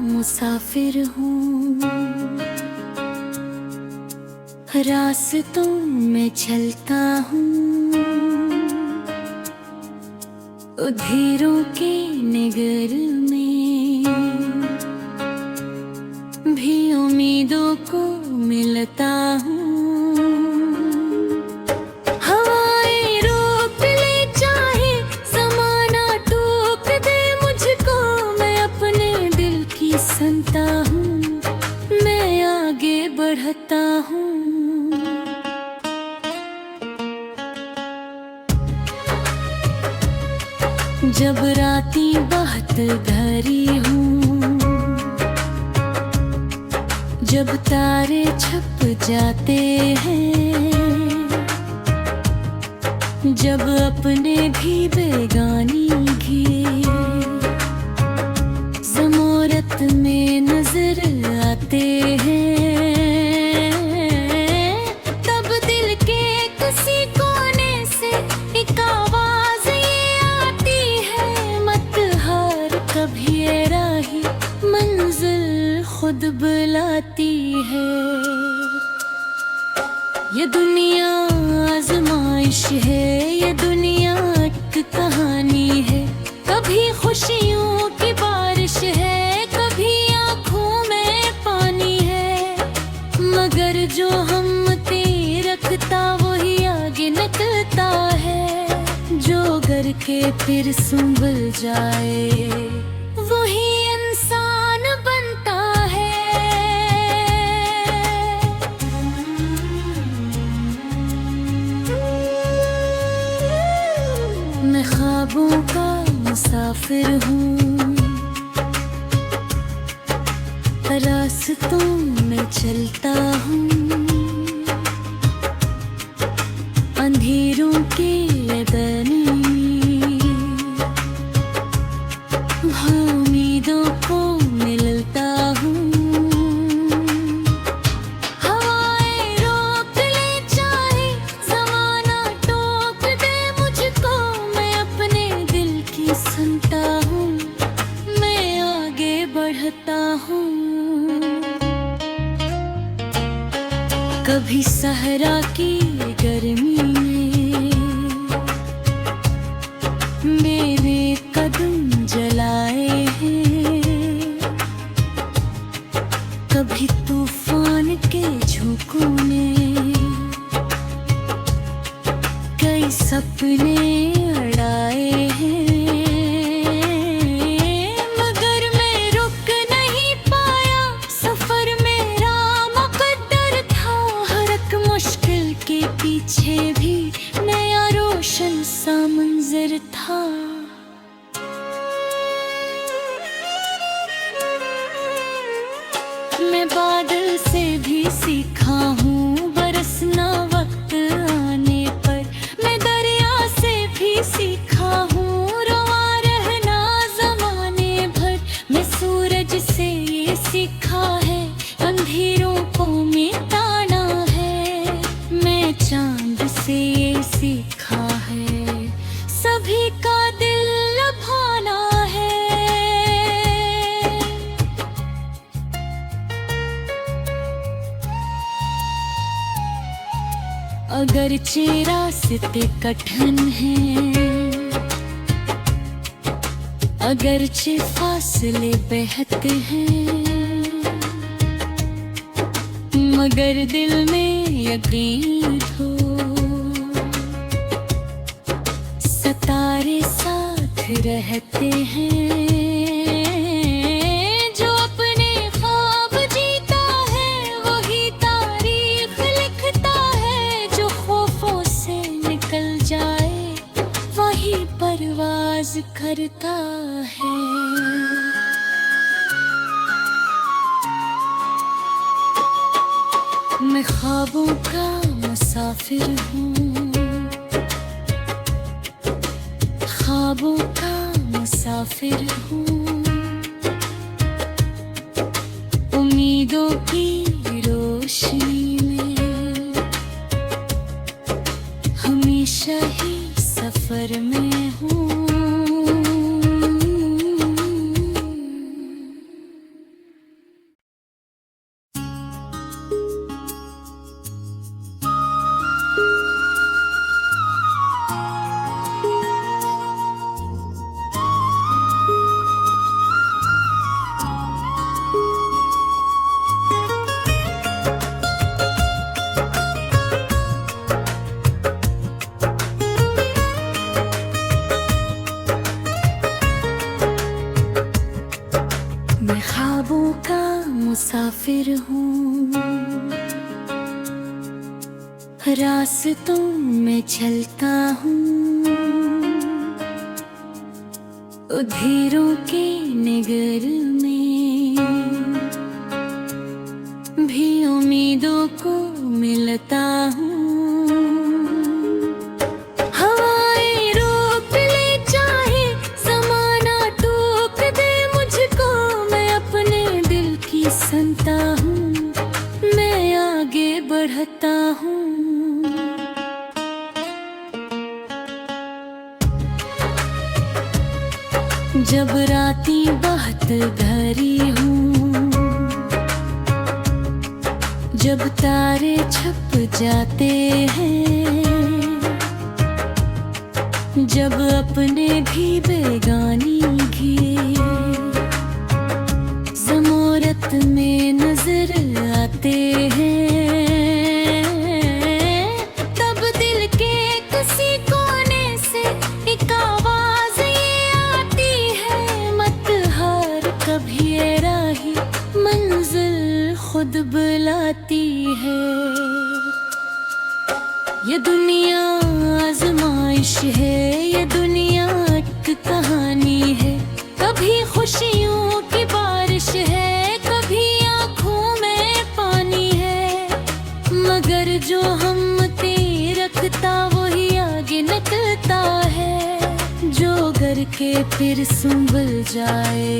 मुसाफिर हूँ, रास्तों में चलता हूँ, उधेरों के नगर में भी उम्मीदों को मिलता हूँ। हवाएं रोक ले चाहे ज़माना टोक दे मुझको, मैं अपने दिल की सुनता हूँ, मैं आगे बढ़ता हूँ। जब रातें बहुत भरी हूँ, जब तारे छप जाते हैं, जब अपने भी बेगानी घिए ज़मारत में नजर आते हैं, तब दिल के किसी कोने से एक आवाज ये आती है, मत हार कभी ये राही मंजिल खुद बुलाती है। ये दुनिया आजमाइश है, ये दुनिया एक कहानी है, कभी खुशियों की बारिश है, कभी आँखों में पानी है, मगर जो हिम्मत रखता वही आगे निकलता है, जो घर के फिर संभल जाए वही इंसान बनता है। मैं ख्वाबों का मुसाफिर हूँ, रास्तों में चलता हूँ, अंधेरों के बने उम्मीदों को मिलता हूँ। हवाएं रोक ले चाहे ज़माना टोक दे मुझको, मैं अपने दिल की सुनता हूँ, मैं आगे बढ़ता हूँ। कभी सहरा की गर्मी में मेरे कदम जलाए हैं, कभी तूफान के झोंकों ने कई सपने अड़ाए हैं, मगर मैं रुक नहीं पाया, सफर मेरा मुकद्दर था, हर एक मुश्किल के पीछे भी नया रोशन सा मंजर था। मैं बादल से भी सीखा हूँ बरसना वक्त आने पर, मैं दरिया से भी सीखा हूँ रवा रहना ज़माने भर, मैं सूरज से ये सीखा है अंधेरों को मिटाना है, मैं चांद से ये सीखा है सभी का दिल लभाना है। अगरचे रास्ते कठिन हैं, अगरचे फासले बहते हैं, मगर दिल में यकीन हो सितारे साथ रहते हैं, जो अपने ख्वाब जीता है वही तारीख लिखता है, जो खौफों से निकल जाए वही परवाज करता है। मैं ख्वाबों का मुसाफिर हूँ, ख्वाबों का मुसाफिर हूँ, उम्मीदों की रोशनी में हमेशा ही सफर में हूँ। ख्वाबों का मुसाफिर हूँ, रास्तों में चलता हूँ, उधेरों के नगर में भी उम्मीदों को मिलता हूँ। हवाएं रोक ले चाहे ज़माना टोक दे मुझको, मैं अपने दिल की सुनता हूँ, मैं आगे बढ़ता हूँ। जब रातें बहुत भरी हूँ, जब तारे छप जाते हैं, जब अपने भी बेगानी घिरे ज़मारत में नजर आते हैं, तब दिल के किसी कोने से एक आवाज ये आती है, मत हार कभी ये राही मंजिल खुद बुलाती है। ये दुनिया आजमाइश है, ये दुनिया एक कहानी है, कभी खुशियों की बारिश है, कभी आँखों में पानी है, मगर जो हिम्मत रखता वही आगे निकलता है, जो गर के फिर संभल जाए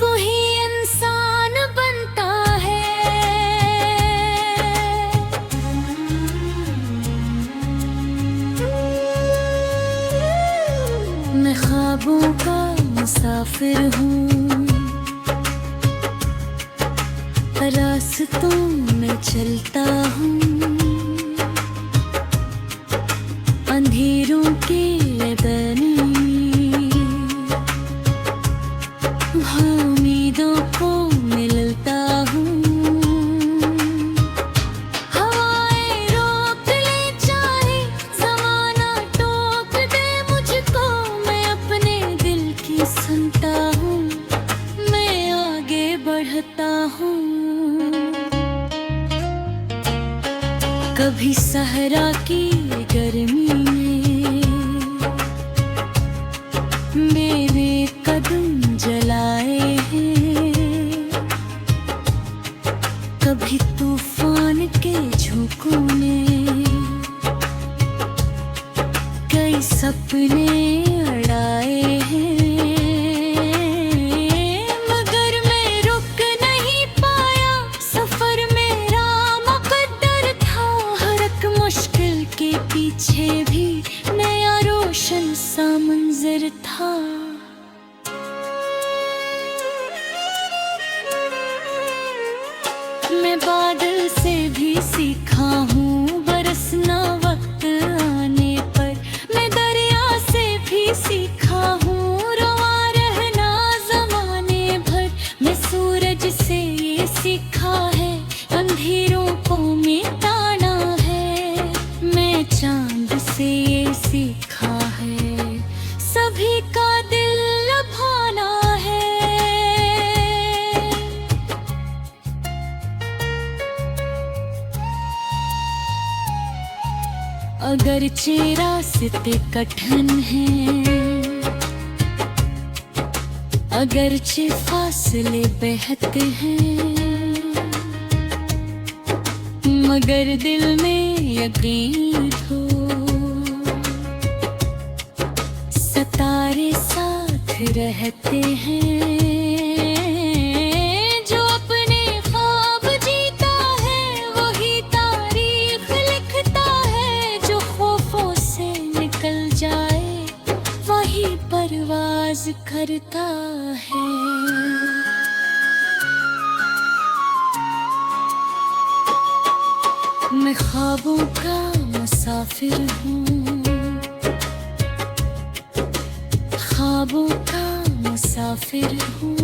वही इंसान बनता है। मैं ख्वाबों का मुसाफिर हूँ, रास्तों में चलता हूँ, अंधेरों के बने उम्मीदों को मिलता हूँ। हवाएं रोक ले चाहे ज़माना टोक दे मुझको, मैं अपने दिल की सुनता हूँ, मैं आगे बढ़ता हूँ। कभी सहरा की गर्मी में मेरे कदम जलाए हैं, कभी तूफान के झोंकों ने कई सपने अड़ाए हैं, मगर मैं रुक नहीं पाया, सफर मेरा मुकद्दर था, हर एक मुश्किल के पीछे भी नया रोशन सा मंजर था। मैं बादल से भी सीखा हूँ बरसना वक्त आने पर, मैं दरिया से भी सीखा हूँ रवा रहना ज़माने भर, मैं सूरज से ये सीखा है अंधेरों को मिटाना है, मैं चांद से ये सीखा है सभी का दिल लभाना है। अगरचे रास्ते कठिन हैं, अगरचे फासले बहते हैं, मगर दिल में यकीन हो सितारे साथ रहते हैं, जो अपने ख्वाब जीता है वही तारीख लिखता है, जो खौफों से निकल जाए वही परवाज करता है। मैं ख्वाबों का मुसाफिर हूँ, ख्वाबों का मुसाफिर हूँ,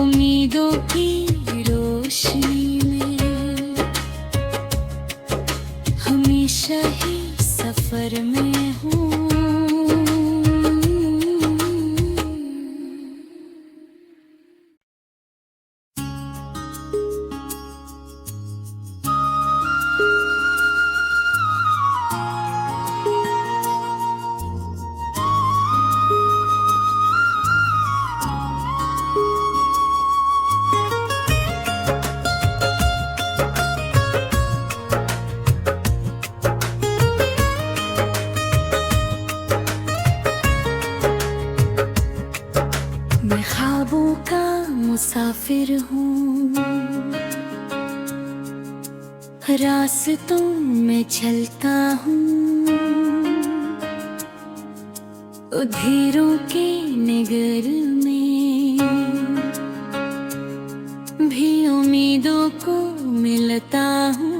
उम्मीदों की रोशनी में हमेशा ही सफर में हूँ। मैं ख्वाबों का मुसाफिर हूँ, रास्तों में चलता हूँ, उधेरों के नगर में भी उम्मीदों को मिलता हूँ।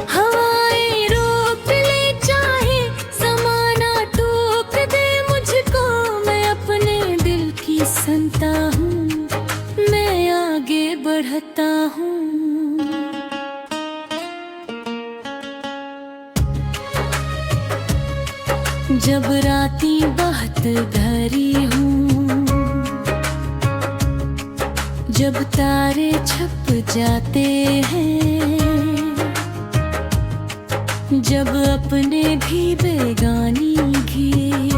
हवाएं रोक ले चाहे ज़माना टोक दे मुझको, मैं अपने दिल की सुनता हूँ, मैं आगे बढ़ता हूँ। जब रातें बहुत भरी हूँ, जब तारे छप जाते हैं, जब अपने भी बेगानी घिरे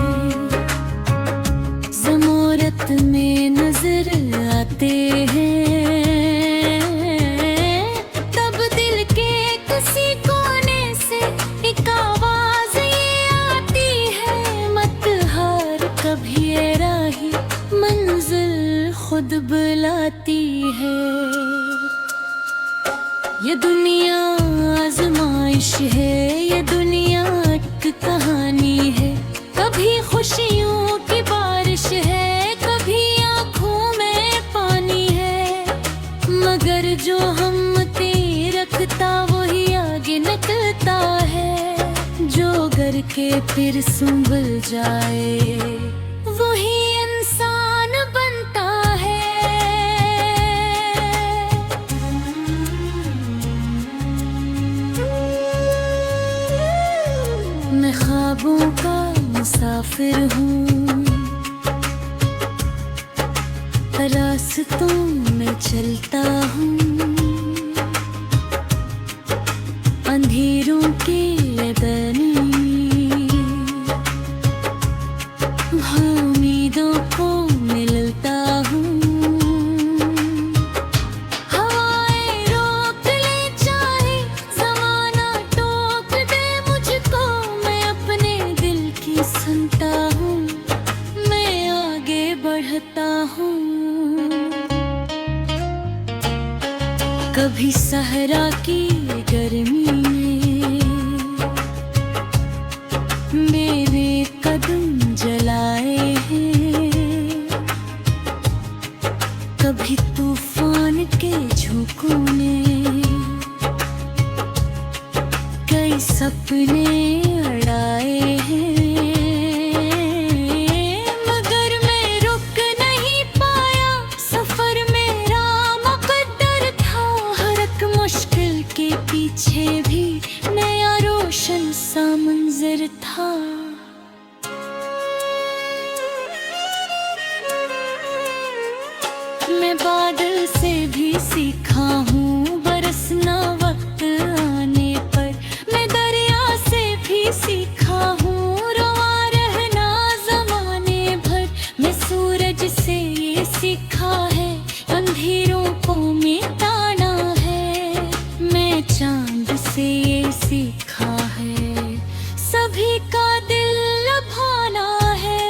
ज़मारत में नजर आते हैं, तब दिल के किसी कोने से एक आवाज ये आती है, मत हार कभी ये राही मंजिल खुद बुलाती है। ये दुनिया आजमाइश है, ये दुनिया एक कहानी है, कभी खुशियों की बारिश है, कभी आँखों में पानी है, मगर जो हिम्मतें रखता वही आगे निकलता है, जो गर के फिर संभल जाए वही इंसान बनता है। मैं ख्वाबों का मुसाफिर हूँ, रास्तों में चलता हूँ, अंधेरों के बनी उम्मीदों को मिलता हूँ। हवाएं रोक ले चाहे ज़माना टोक दे मुझको, मैं अपने दिल की सुनता हूँ, मैं आगे बढ़ता हूँ। कभी सहरा की गर्मी में मेरे कदम जलाए हैं, कभी तूफान के झोंकों ने कई सपने अड़ाए हैं, मगर मैं रुक नहीं पाया, सफर मेरा मुकद्दर था, हर एक मुश्किल के पीछे भी नया रोशन सा मंजर था। मैं बादल से भी सीखा हूँ बरसना वक्त आने पर, मैं दरिया से भी सीखा हूँ रवा रहना ज़माने भर, मैं सूरज से ये सीखा है अंधेरों को मिटाना है, मैं चांद से ये सीखा है सभी का दिल लभाना है।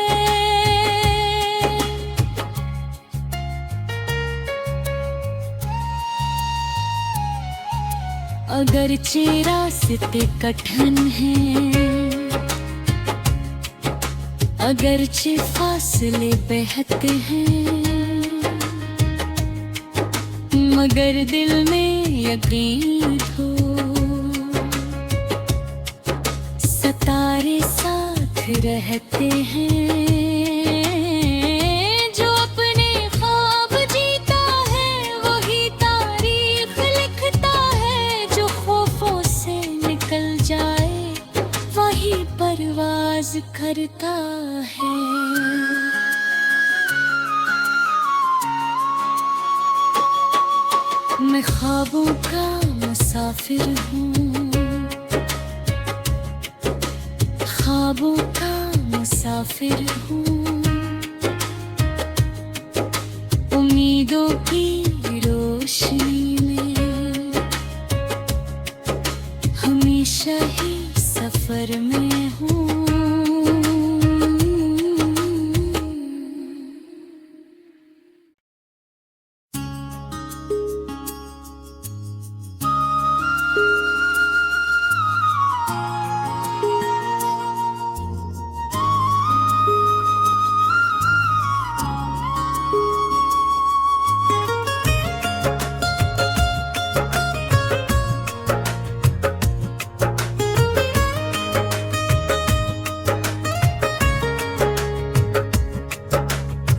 अगरचे रास्ते कठिन हैं, अगरचे फासले बहते हैं, मगर दिल में यकीन हो सितारे साथ रहते हैं, जो अपने ख्वाब जीता है वही तारीख लिखता है, जो खौफों से निकल जाए वही परवाज करता है। मैं ख्वाबों का मुसाफिर हूँ, ख्वाबों का मुसाफिर हूँ, उम्मीदों की रोशनी में हमेशा ही सफर में हूँ।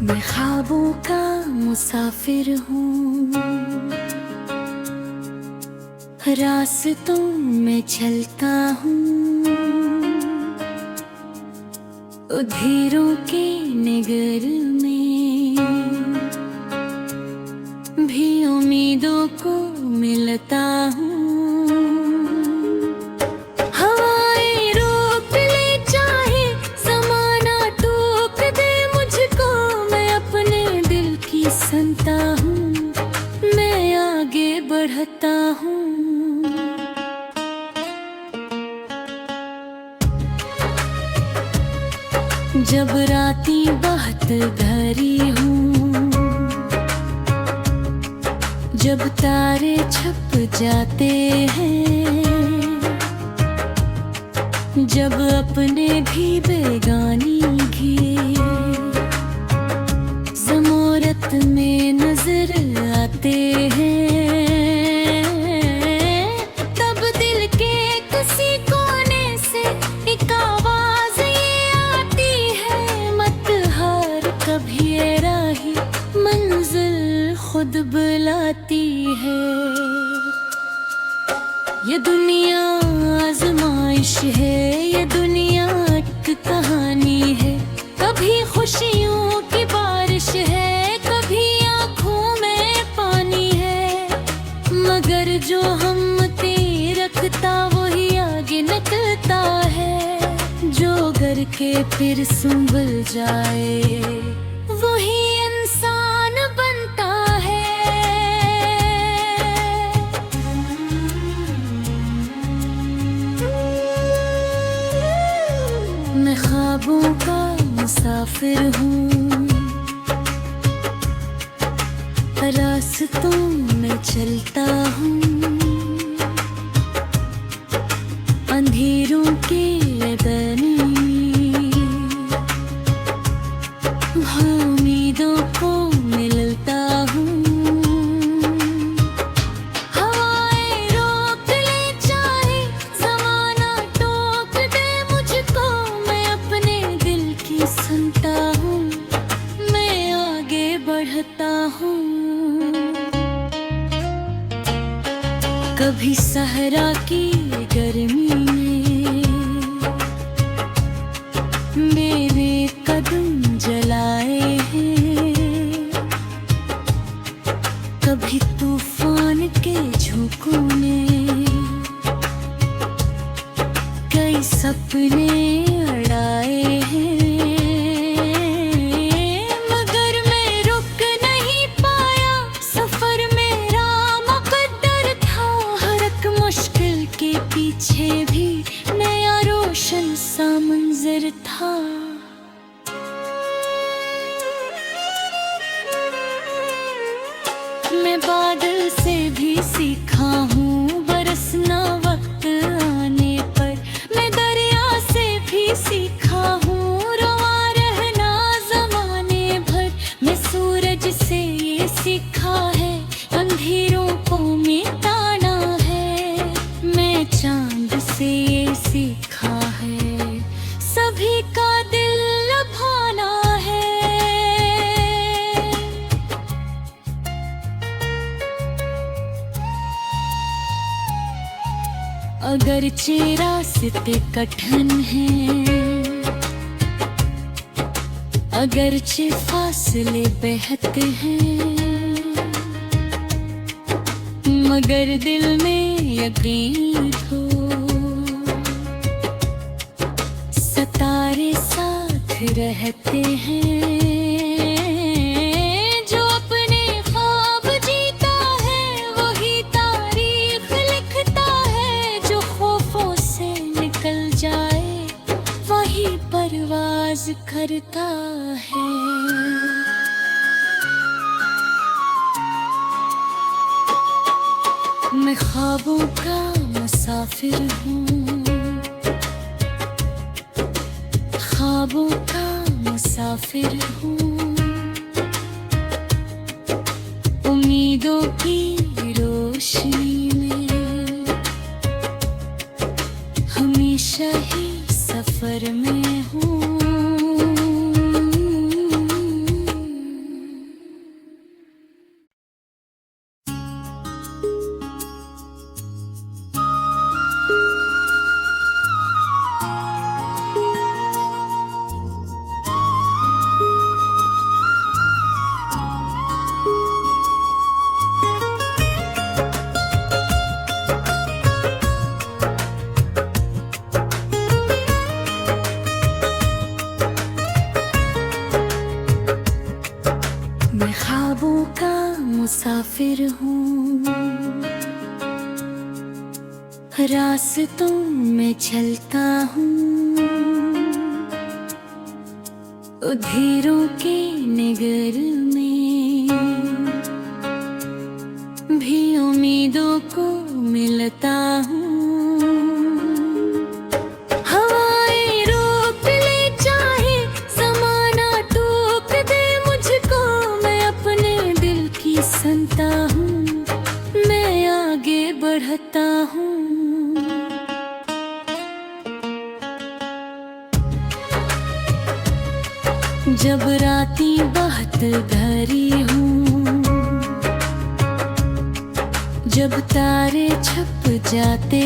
मैं ख्वाबों का मुसाफिर हूँ, रास्तों में चलता हूँ, उधीरों के नगर में भी उम्मीदों को मिलता हूँ। सुनता हूँ, मैं आगे बढ़ता हूँ। जब रातें बहुत भरी हूँ, जब तारे छप जाते हैं, जब अपने भी बेगानी घिरे ज़मारत में नजर आते हैं, तब दिल के किसी कोने से एक आवाज ये आती है, मत हार कभी ये राही मंजिल खुद बुलाती है। ये दुनिया आजमाइश है, ये दुनिया एक कहानी है, कभी खुशियों की बारिश है, कभी आँखों में पानी है, मगर जो हिम्मतें रखता वही आगे निकलता है, जो गर के फिर संभल जाए वही इंसान बनता है। मैं ख्वाबों का मुसाफिर हूँ, रास्तों में चलता हूँ, अंधेरों के दरमियान उम्मीदों को मिलता हूँ। हवाएं रोक ले चाहे ज़माना टोक दे मुझको, मैं अपने दिल की सुनता हूँ, मैं आगे बढ़ता हूँ। कभी सहरा की गर्मी में मेरे कदम जलाए हैं, कभी तूफान के झोंकों ने कई सपने उड़ाए हैं, मगर मैं रुक नहीं पाया, सफर मेरा मुकद्दर था, हर एक मुश्किल के पीछे भी नया रोशन सा मंजर था। मैं बादल से भी सीखा हूँ बरसना वक्त आने पर, मैं दरिया से भी सीखा हूँ रवा रहना ज़माने भर, मैं सूरज से ये सीखा है अंधेरों को मिटाना है, मैं चांद से ये सीखा है सभी का दिल लभाना है। अगरचे रास्ते कठिन हैं, अगरचे फासले बेहद हैं, मगर दिल में यकीन हो सितारे साथ रहते हैं, जो अपने ख्वाब जीता है वही तारीख लिखता है, जो खौफों से निकल जाए वही परवाज करता है। मैं ख्वाबों का मुसाफिर हूँ, ख्वाबों का मुसाफिर हूँ, उम्मीदों की रोशनी में हमेशा ही सफर में हूँ। मैं ख्वाबों का मुसाफिर हूँ, रास्तों में चलता हूँ, उधेरों के नगर में भी उम्मीदों को मिलता हूँ। हवाएं रोक ले चाहे ज़माना टोक दे मुझको, मैं अपने दिल की सुनता हूँ, मैं आगे बढ़ता हूँ। जब रातें बहुत भरी हूँ, जब तारे छप जाते